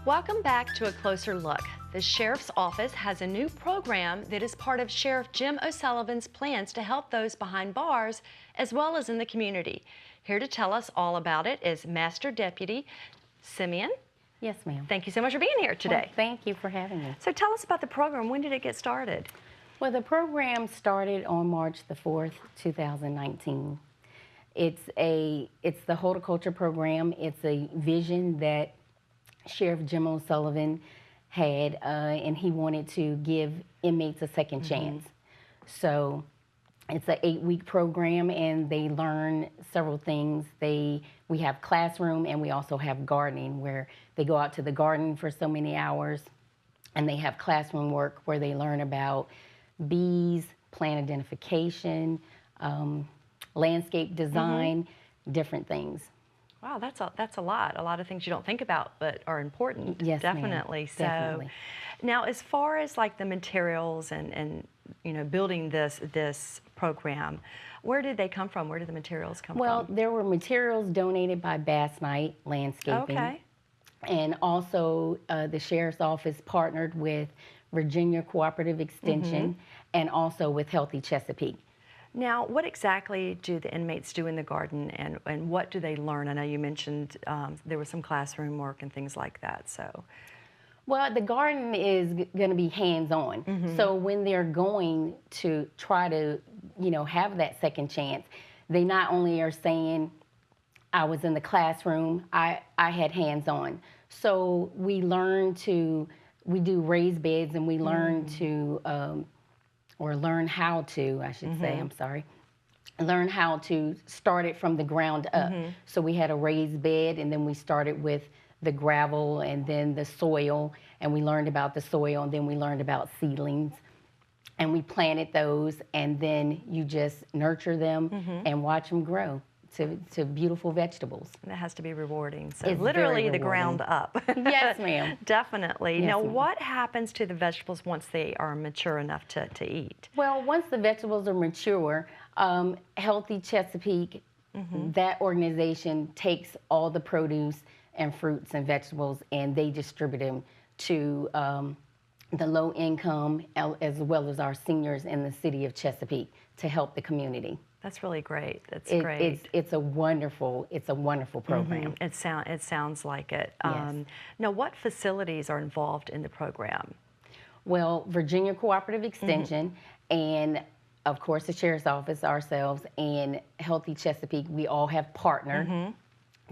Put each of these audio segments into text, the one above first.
Welcome back to A Closer Look. The Sheriff's Office has a new program that is part of Sheriff Jim O'Sullivan's plans to help those behind bars as well as in the community. Here to tell us all about it is Master Deputy Simeon. Yes, ma'am. Thank you so much for being here today. Well, thank you for having me. So tell us about the program. When did it get started? Well, the program started on March the 4th, 2019. It's the Horticultural program. It's a vision that Sheriff Jim O'Sullivan had, and he wanted to give inmates a second chance. So it's an 8-week program, and they learn several things. We have classroom, and we also have gardening, where they go out to the garden for so many hours, and they have classroom work where they learn about bees, plant identification, landscape design, different things. Wow, that's a lot. A lot of things you don't think about, but are important. Yes, definitely. ma'am. So, Definitely. now as far as like the materials and you know building this program, where did they come from? Where did the materials come Well, from? there were materials donated by Bass Night Landscaping. Okay. And also the Sheriff's Office partnered with Virginia Cooperative Extension and also with Healthy Chesapeake. Now, what exactly do the inmates do in the garden, and what do they learn? I know you mentioned there was some classroom work and things like that. So, well, the garden is going to be hands-on. So when they're going to try to, have that second chance, they not only are saying, I was in the classroom, I had hands-on. So we do raised beds, and we learn to, or learn how to, I should say, I'm sorry, learn how to start it from the ground up. So we had a raised bed, and then we started with the gravel and then the soil, and we learned about the soil, and then we learned about seedlings. And we planted those, and then you just nurture them and watch them grow to beautiful vegetables. that has to be rewarding. So It's literally very the ground up. Yes, ma'am. Definitely. Yes, Now, ma'am. what happens to the vegetables once they are mature enough to eat? Well, once the vegetables are mature, Healthy Chesapeake, that organization takes all the produce and fruits and vegetables, and they distribute them to the low income as well as our seniors in the city of Chesapeake to help the community. That's really great. That's It's a wonderful program. It sounds like it. Yes. Now, what facilities are involved in the program? Well, Virginia Cooperative Extension and, of course, the Sheriff's Office, ourselves, and Healthy Chesapeake, we all have partnered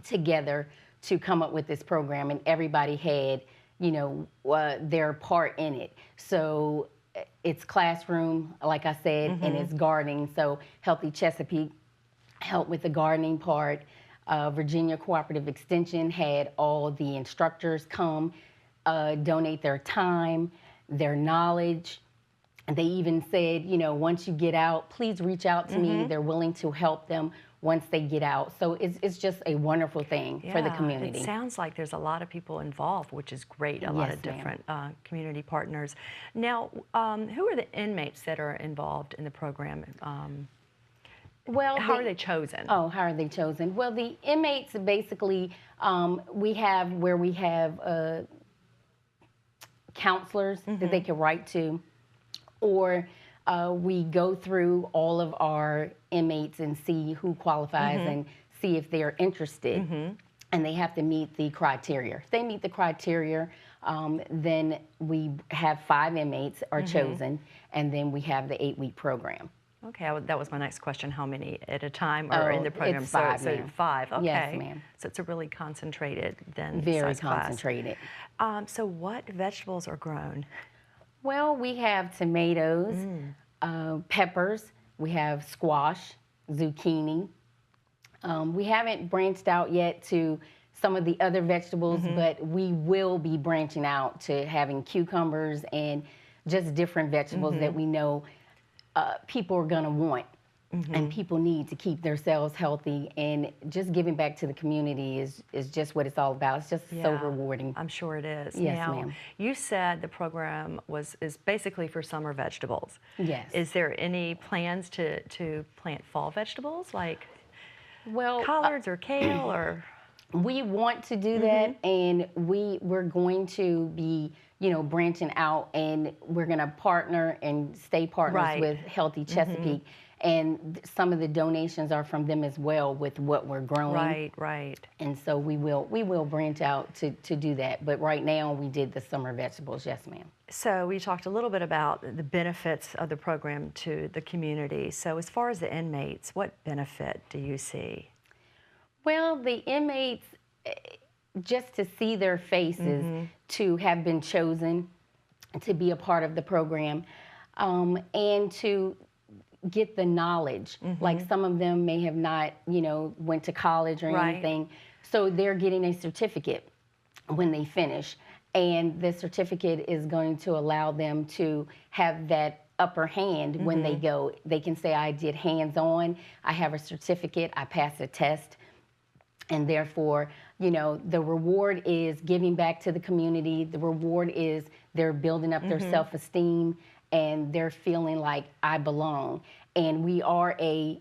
together to come up with this program, and everybody had, their part in it. So it's classroom, like I said, and it's gardening. So Healthy Chesapeake helped with the gardening part. Virginia Cooperative Extension had all the instructors come, donate their time, their knowledge. And they even said, once you get out, please reach out to me. They're willing to help them once they get out. So it's just a wonderful thing for the community. It sounds like there's a lot of people involved, which is great, a lot of different community partners. Now, who are the inmates that are involved in the program? Well, how are they chosen? Oh, how are they chosen? Well, the inmates basically, we have counselors that they can write to, or we go through all of our inmates and see who qualifies and see if they're interested. And they have to meet the criteria. If they meet the criteria, then we have 5 inmates are chosen, and then we have the 8-week program. Okay, that was my next question. How many at a time are in the program? It's 5, so ma'am. 5, okay. Yes, ma'am. So it's a really concentrated then Very size class. concentrated. So what vegetables are grown? Well, we have tomatoes, peppers, we have squash, zucchini. We haven't branched out yet to some of the other vegetables, but we will be branching out to having cucumbers and just different vegetables that we know people are gonna want and people need to keep themselves healthy, and just giving back to the community is just what it's all about. It's just so rewarding. I'm sure it is. Yes, now, ma'am. You said the program is basically for summer vegetables. Yes. Is there any plans to plant fall vegetables like Well, collards or kale or? We want to do that, and we're going to be, branching out, and we're going to partner and stay partners with Healthy Chesapeake. And some of the donations are from them as well with what we're growing. Right. And so we will branch out to do that. But right now we did the summer vegetables, yes ma'am. So we talked a little bit about the benefits of the program to the community. So as far as the inmates, what benefit do you see? Well, the inmates, just to see their faces, to have been chosen to be a part of the program, and to get the knowledge. Like some of them may have not, went to college or anything. So they're getting a certificate when they finish. And the certificate is going to allow them to have that upper hand when they go. They can say, I did hands-on, I have a certificate, I passed a test. And therefore, the reward is giving back to the community. The reward is they're building up their self-esteem, and they're feeling like I belong. And we are a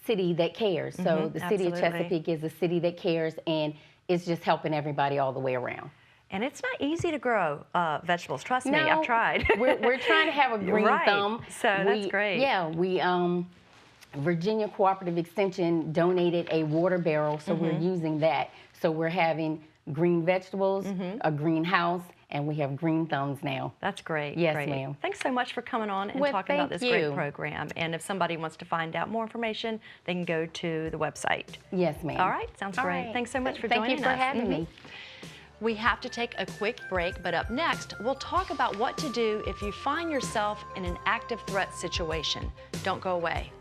city that cares. So the city of Chesapeake is a city that cares, and it's just helping everybody all the way around. And it's not easy to grow vegetables. Trust me, I've tried. we're trying to have a green thumb. So that's great. Yeah, Virginia Cooperative Extension donated a water barrel, so we're using that. So we're having green vegetables, a greenhouse, and we have green thumbs now. That's great. Yes, ma'am. Thanks so much for coming on and talking about this great program. And if somebody wants to find out more information, they can go to the website. Yes, ma'am. All right, sounds great. Thanks so much for joining us. Thank you for having me. We have to take a quick break, but up next, we'll talk about what to do if you find yourself in an active threat situation. Don't go away.